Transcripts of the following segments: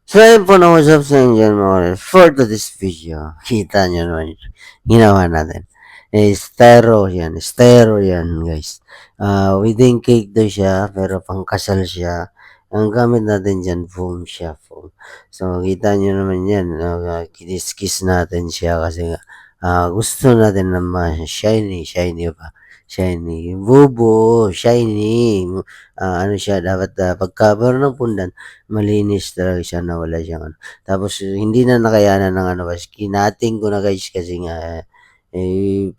So ayun po na what's up sa inyo diyan mga kalis. For to this video, kita niyo naman yung ginawa natin. Styro yan guys. Wedding cake daw siya pero pangkasal siya. Ang gamit natin diyan foam siya, foam. So kita niyo naman yan, kinis-kiss natin siya kasi nga, gusto natin na shiny, shiny pa. Shiny, bubo, shiny. Ano siya dapat, pag-cover ng pundan malinis talaga siya na wala siyang ano. Tapos hindi na nakayanan ng ano guys, kinating ko na guys kasi nga,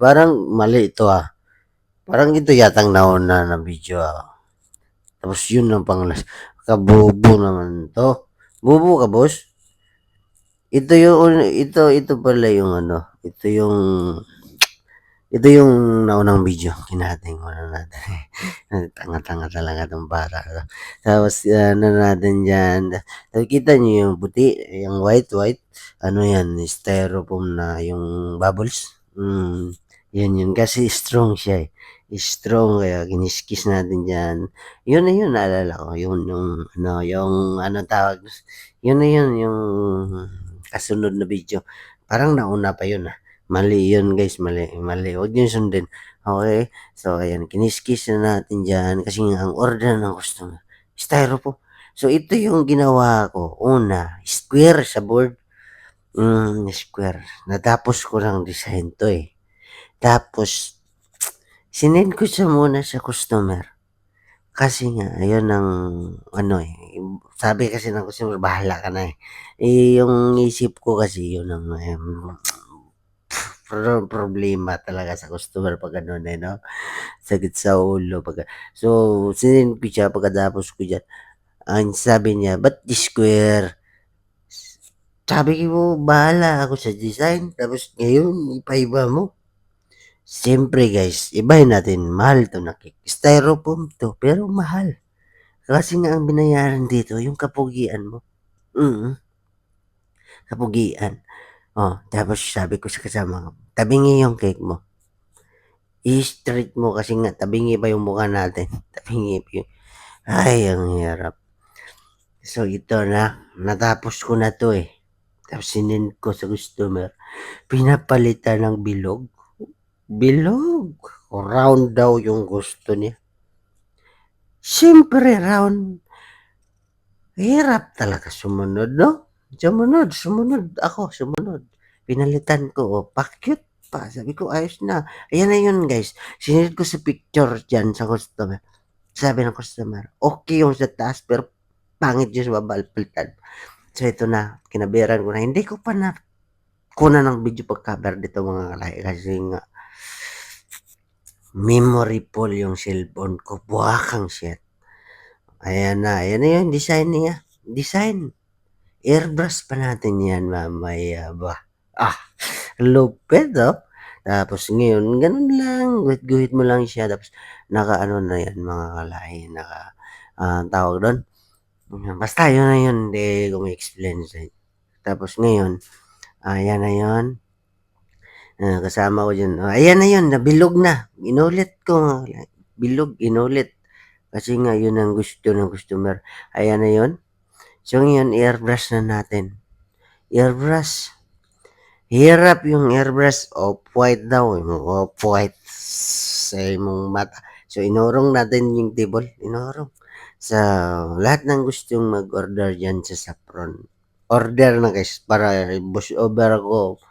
parang mali ito, Parang ito yatang nauna na video, Tapos yun ang panglas kabobo naman 'to. Bobo ka boss? Ito pala yung ano, ito yung naunang video, kinating muna natin. Tanga-tanga talaga 'tong bata 'to. Tapos ano natin diyan, nakikita niyo yung puti, yung white, ano 'yan, styrofoam na yung bubbles. 'Yun kasi strong siya, strong kaya kinis-kiss natin diyan. 'Yun na 'yun naalala ko, yung anong tawag, 'yun na 'yun, yung kasunod na video. Parang nauna pa 'yun, Mali 'yun guys, mali, mali, huwag niyong sundin, okey? So ayan, kinis-kiss na natin diyan kasi nga ang order ng customer styrofoam. So ito yung ginawa ko, una square sa board, square. Natapos ko ng design 'to, Tapos sinend ko siya muna sa customer kasi nga ayun ang ano, sabi kasi ng customer, "Bahala ka na, eh." Yung isip ko kasi yun ang, problema talaga sa customer 'pag gano'n, 'no? Sakit sa ulo pagka so, sinend ko siya pagkatapos ko diyan, ang sabi niya, "Ba't square?" Sabi ko, "Bahala ako sa design tapos ngayon ipaiba mo." Siyempre guys, ibahin natin, mahal 'to na cake, styrofoam 'to pero mahal. Kasi nga ang binayaran dito yung kapugian mo, mm, kapugian. Oh, tapos sabi ko sa kasama ko, "Tabingi yung cake mo." I-straight mo kasi nga tabingi pa yung mukha natin, tabingi pa yung ay ang hirap. So ito na, natapos ko na 'to, tapos sinend ko sa customer, pinapalitan ng bilog, bilog, round daw yung gusto niya. Siyempre round, hirap talaga sumunod 'no? Sumunod ako, sumunod. Pinalitan ko, pa-cute pa, sabi ko, "Ayos na." Ayan na yun guys, sinend ko sa picture diyan sa customer. Sabi ng customer, okey yung sa taas pero pangit yung sa baba, palitan. So ito na, kinabiran ko na, hindi ko pa nakunan ng video pag-cover nito mga kalay kasi nga memory full yung cellphone ko, buwakang shit. Ayan na yung design niya, design. Airbrush pa natin yan mamaya ba. Ah, lupit, Tapos ngayon ganun lang, guhit-guhit mo lang siya tapos naka-ano na yan mga kalay, tawag dun, basta yun na yun, hindi ko ma-explain sa inyo. Tapos ngayon, yan na yun, kasama ko diyan, ayan na yun, nabilog na, inulit ko nga, bilog, inulit. Kasi nga yun ang gusto ng customer, ayan na yun. So ngayon, i-airbrush na natin. Airbrush. Hirap yung airbrush, off-white daw, off-white sa imong mata. So inurong natin yung table, inurong. Sa lahat ng gustong mag-order diyan sa Saffron, order na guys para push over ako.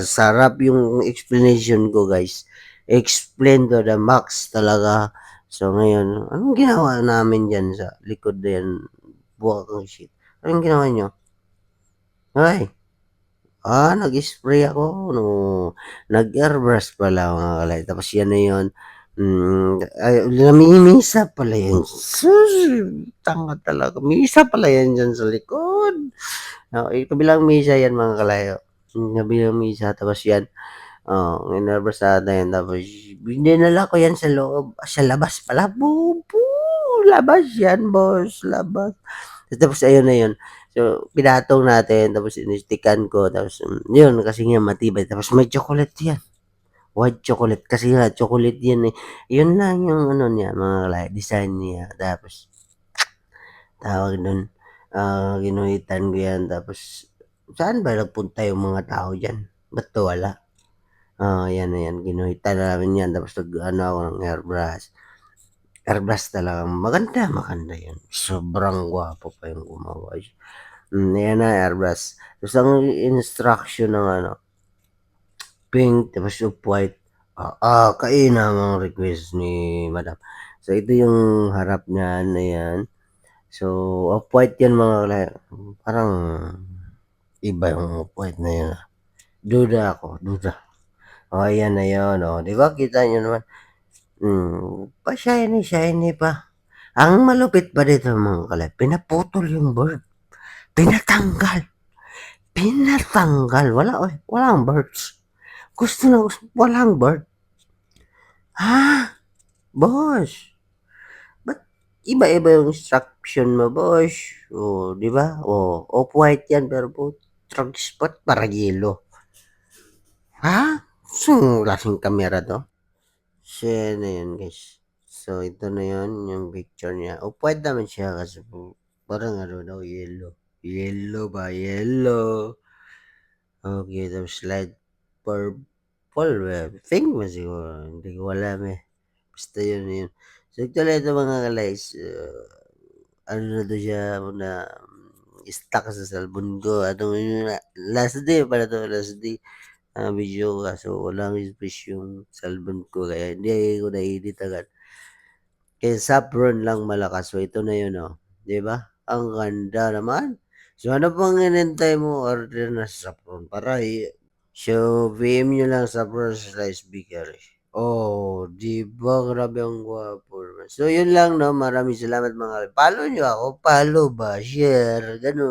Sarap yung explanation ko guys. Explain to the max talaga. So ngayon, anong ginawa namin diyan sa likod na yan, buwakang shit. Anong ginawa niyo? Hoy! Nag-spray ako, no, nag-airbrush pala mga kalay. Tapos yan na yun, ay namimisa pala yun. Sus, tanga talaga. Misa pala yan diyan sa likod. Kabilang misa yan mga kalayo. Kabilang misa tapos yan, in-airbrush natin tapos dinala ko yan sa loob, sa labas pala, bubu, labas yan boss, labas. Tapos ayun na yun. So, pinatong natin tapos inistikan ko tapos, yun kasi nga matibay tapos may chocolate yan, white chocolate kasi nga chocolate yan, eh. Yun lang yung ano niya mga kalay, design niya tapos tawag dun, Ginuhitan ko 'yan tapos saan ba nagpunta yung mga tao diyan, ba't nawala? Oo, 'yan na 'yan, ginuhitan namin 'yan tapos nag-ano ako ng airbrush. Airbrush talagang maganda, maganda 'yun, sobrang gwapo pa yung gumawa, 'yan na airbrush. Tapos ang instruction ng ano, pink tapos off-white, kainamang request ni madam. So ito yung harap niyan, ayan. So off-white 'yan mga parang iba yung off-white na 'yun, duda ako, duda. Ayan na 'yun, 'di ba kita niyo naman, pa-shiny shiny pa. Ang malupit pa dito mga kalab, pinaputol yung bird, pinatanggal, pinatanggal, wala, walang birds. Gusto na gusto, walang bird. Ha? Boss, ba't iba-iba yung instruction mo boss? Oh, 'di ba? Oh, off-white 'yan pero putang spot parang yellow. Ha? Anong klaseng kamera 'to? Share na 'yun guys. So ito na 'yun yung picture niya. Off-white naman siya kasi parang ano daw yellow. Yellow ba? Yellow. Okay, tapos slide purple pink ba siguro? Hindi ko alam, basta 'yun. So actually ito mga ka-lights, ano na 'to siya na stuck sa cellphone ko. Last day pala 'to, last day, video kaso walang space yung cellphone ko kaya hindi ko na-edit agad. Kaya Saffron lang malakas. So ito na 'yun, 'di ba? Ang ganda naman. So ano pang hinihintay mo, order na sa Saffron para so PM niyo lang Saffron Slice Bakery. Oh, 'di ba grabe ang gwapo naman. So 'yun lang 'no, maraming salamat mga follow niyo ako, follow ba, share, gano'n.